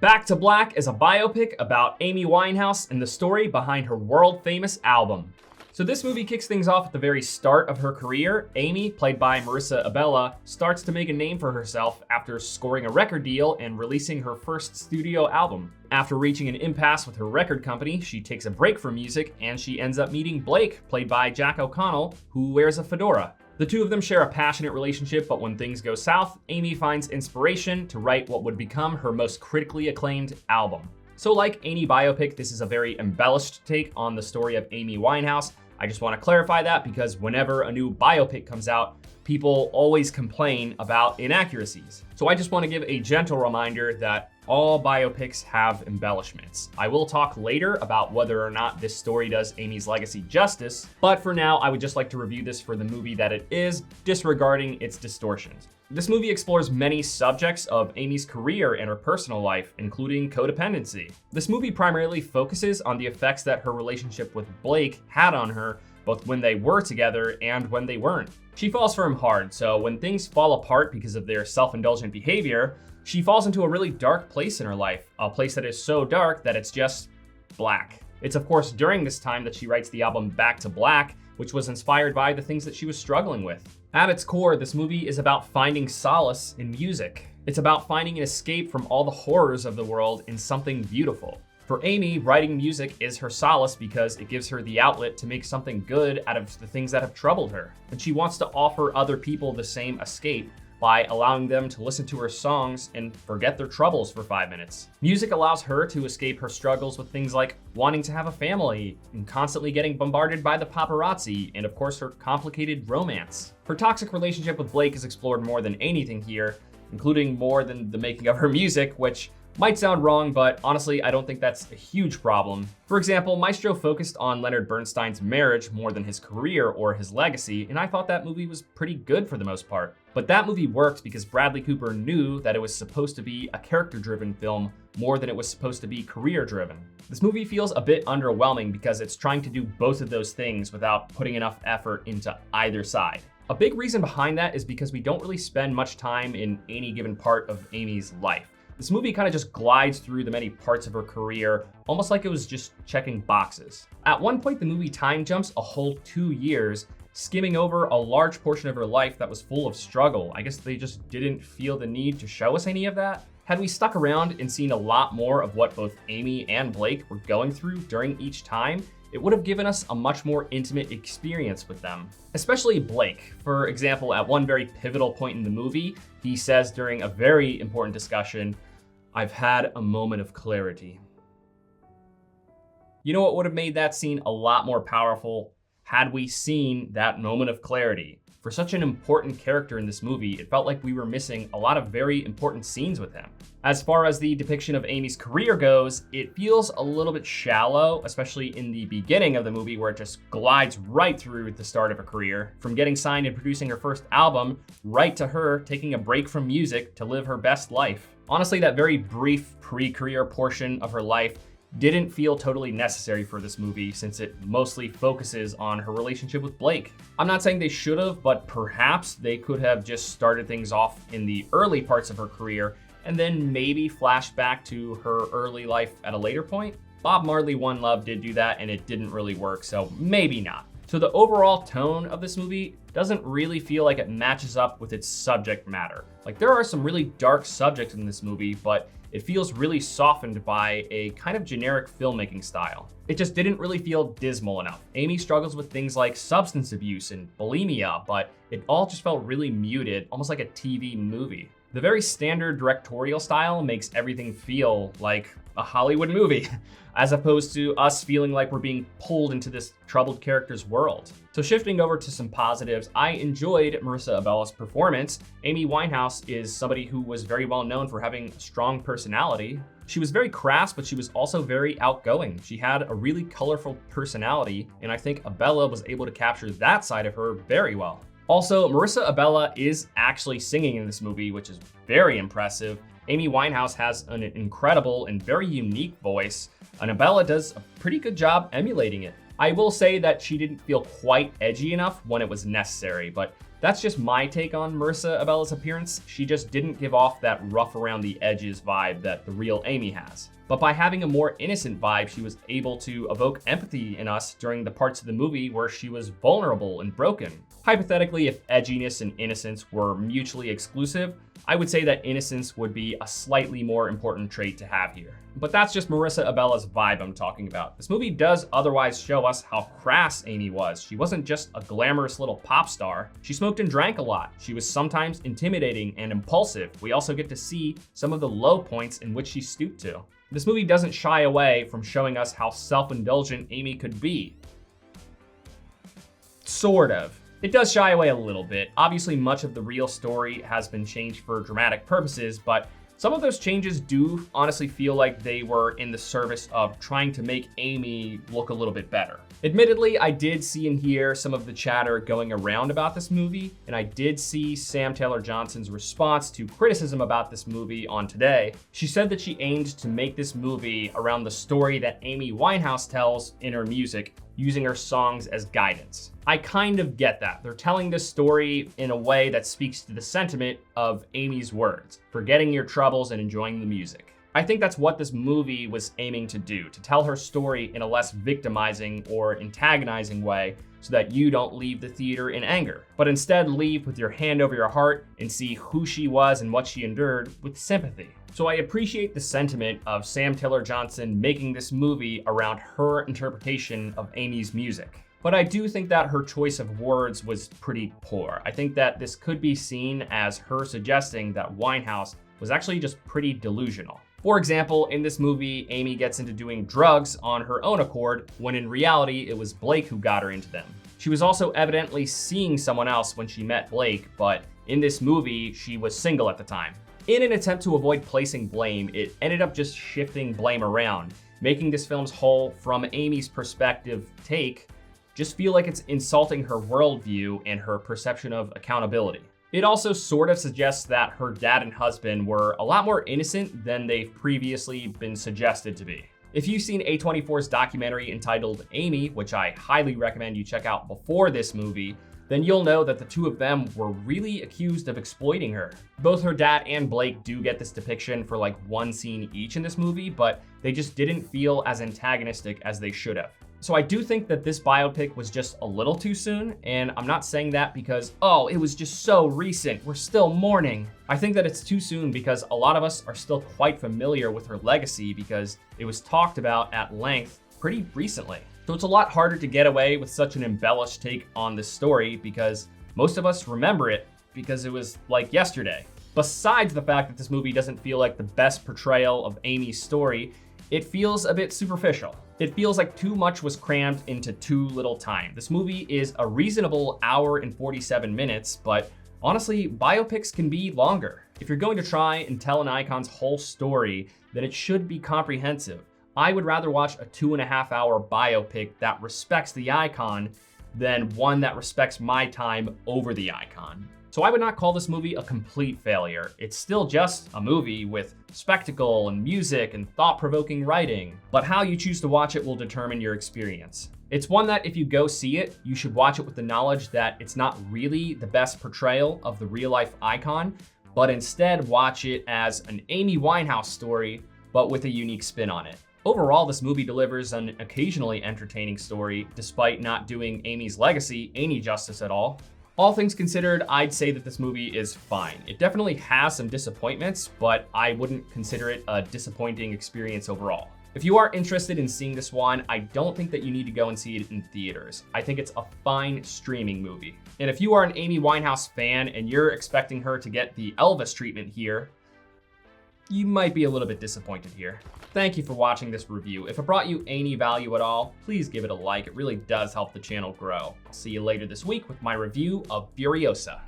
Back to Black is a biopic about Amy Winehouse and the story behind her world-famous album. So this movie kicks things off at the very start of her career. Amy, played by Marissa Abela, starts to make a name for herself after scoring a record deal and releasing her first studio album. After reaching an impasse with her record company, she takes a break from music and she ends up meeting Blake, played by Jack O'Connell, who wears a fedora. The two of them share a passionate relationship, but when things go south, Amy finds inspiration to write what would become her most critically acclaimed album. So like any biopic, this is a very embellished take on the story of Amy Winehouse. I just want to clarify that because whenever a new biopic comes out, people always complain about inaccuracies. So I just want to give a gentle reminder that all biopics have embellishments. I will talk later about whether or not this story does Amy's legacy justice, but for now, I would just like to review this for the movie that it is, disregarding its distortions. This movie explores many subjects of Amy's career and her personal life, including codependency. This movie primarily focuses on the effects that her relationship with Blake had on her, both when they were together and when they weren't. She falls for him hard, so when things fall apart because of their self-indulgent behavior, she falls into a really dark place in her life, a place that is so dark that it's just black. It's of course during this time that she writes the album Back to Black, which was inspired by the things that she was struggling with. At its core, this movie is about finding solace in music. It's about finding an escape from all the horrors of the world in something beautiful. For Amy, writing music is her solace because it gives her the outlet to make something good out of the things that have troubled her. And she wants to offer other people the same escape by allowing them to listen to her songs and forget their troubles for 5 minutes. Music allows her to escape her struggles with things like wanting to have a family and constantly getting bombarded by the paparazzi, and of course her complicated romance. Her toxic relationship with Blake is explored more than anything here, including more than the making of her music, which might sound wrong, but honestly, I don't think that's a huge problem. For example, Maestro focused on Leonard Bernstein's marriage more than his career or his legacy, and I thought that movie was pretty good for the most part. But that movie worked because Bradley Cooper knew that it was supposed to be a character-driven film more than it was supposed to be career-driven. This movie feels a bit underwhelming because it's trying to do both of those things without putting enough effort into either side. A big reason behind that is because we don't really spend much time in any given part of Amy's life. This movie kind of just glides through the many parts of her career, almost like it was just checking boxes. At one point, the movie time jumps a whole 2 years, skimming over a large portion of her life that was full of struggle. I guess they just didn't feel the need to show us any of that. Had we stuck around and seen a lot more of what both Amy and Blake were going through during each time, it would have given us a much more intimate experience with them. Especially Blake. For example, at one very pivotal point in the movie, he says during a very important discussion, "I've had a moment of clarity." You know what would have made that scene a lot more powerful? Had we seen that moment of clarity. For such an important character in this movie, it felt like we were missing a lot of very important scenes with him. As far as the depiction of Amy's career goes, it feels a little bit shallow, especially in the beginning of the movie where it just glides right through the start of her career. From getting signed and producing her first album, right to her taking a break from music to live her best life. Honestly, that very brief pre-career portion of her life didn't feel totally necessary for this movie since it mostly focuses on her relationship with Blake. I'm not saying they should have, but perhaps they could have just started things off in the early parts of her career and then maybe flashed back to her early life at a later point. Bob Marley One Love did do that and it didn't really work, so maybe not. So the overall tone of this movie doesn't really feel like it matches up with its subject matter. Like there are some really dark subjects in this movie, but it feels really softened by a kind of generic filmmaking style. It just didn't really feel dismal enough. Amy struggles with things like substance abuse and bulimia, but it all just felt really muted, almost like a TV movie. The very standard directorial style makes everything feel like a Hollywood movie, as opposed to us feeling like we're being pulled into this troubled character's world. So shifting over to some positives, I enjoyed Marissa Abela's performance. Amy Winehouse is somebody who was very well known for having a strong personality. She was very crass, but she was also very outgoing. She had a really colorful personality, and I think Abela was able to capture that side of her very well. Also, Marissa Abela is actually singing in this movie, which is very impressive. Amy Winehouse has an incredible and very unique voice, and Abela does a pretty good job emulating it. I will say that she didn't feel quite edgy enough when it was necessary, but That's just my take on Marissa Abella's appearance. She just didn't give off that rough around the edges vibe that the real Amy has. But by having a more innocent vibe, she was able to evoke empathy in us during the parts of the movie where she was vulnerable and broken. Hypothetically, if edginess and innocence were mutually exclusive, I would say that innocence would be a slightly more important trait to have here. But that's just Marissa Abella's vibe I'm talking about. This movie does otherwise show us how crass Amy was. She wasn't just a glamorous little pop star. She smoked and drank a lot. She was sometimes intimidating and impulsive. We also get to see some of the low points in which she stooped to. This movie doesn't shy away from showing us how self-indulgent Amy could be. Sort of. It does shy away a little bit. Obviously, much of the real story has been changed for dramatic purposes, but some of those changes do honestly feel like they were in the service of trying to make Amy look a little bit better. Admittedly, I did see and hear some of the chatter going around about this movie, and I did see Sam Taylor Johnson's response to criticism about this movie on Today. She said that she aimed to make this movie around the story that Amy Winehouse tells in her music, using her songs as guidance. I kind of get that. They're telling this story in a way that speaks to the sentiment of Amy's words, forgetting your troubles and enjoying the music. I think that's what this movie was aiming to do, to tell her story in a less victimizing or antagonizing way so that you don't leave the theater in anger, but instead leave with your hand over your heart and see who she was and what she endured with sympathy. So I appreciate the sentiment of Sam Taylor Johnson making this movie around her interpretation of Amy's music. But I do think that her choice of words was pretty poor. I think that this could be seen as her suggesting that Winehouse was actually just pretty delusional. For example, in this movie, Amy gets into doing drugs on her own accord, when in reality, it was Blake who got her into them. She was also evidently seeing someone else when she met Blake, but in this movie, she was single at the time. In an attempt to avoid placing blame, it ended up just shifting blame around, making this film's whole from Amy's perspective take just feel like it's insulting her worldview and her perception of accountability. It also sort of suggests that her dad and husband were a lot more innocent than they've previously been suggested to be. If you've seen A24's documentary entitled Amy, which I highly recommend you check out before this movie, then you'll know that the two of them were really accused of exploiting her. Both her dad and Blake do get this depiction for like one scene each in this movie, but they just didn't feel as antagonistic as they should have. So I do think that this biopic was just a little too soon, and I'm not saying that because, oh, it was just so recent, we're still mourning. I think that it's too soon because a lot of us are still quite familiar with her legacy because it was talked about at length pretty recently. So it's a lot harder to get away with such an embellished take on this story because most of us remember it because it was like yesterday. Besides the fact that this movie doesn't feel like the best portrayal of Amy's story, it feels a bit superficial. It feels like too much was crammed into too little time. This movie is a reasonable hour and 47 minutes, but honestly, biopics can be longer. If you're going to try and tell an icon's whole story, then it should be comprehensive. I would rather watch a 2.5-hour biopic that respects the icon than one that respects my time over the icon. So I would not call this movie a complete failure. It's still just a movie with spectacle and music and thought-provoking writing, but how you choose to watch it will determine your experience. It's one that if you go see it, you should watch it with the knowledge that it's not really the best portrayal of the real-life icon, but instead watch it as an Amy Winehouse story, but with a unique spin on it. Overall, this movie delivers an occasionally entertaining story, despite not doing Amy's legacy any justice at all. All things considered, I'd say that this movie is fine. It definitely has some disappointments, but I wouldn't consider it a disappointing experience overall. If you are interested in seeing this one, I don't think that you need to go and see it in theaters. I think it's a fine streaming movie. And if you are an Amy Winehouse fan and you're expecting her to get the Elvis treatment here, you might be a little bit disappointed here. Thank you for watching this review. If it brought you any value at all, please give it a like. It really does help the channel grow. I'll see you later this week with my review of Furiosa.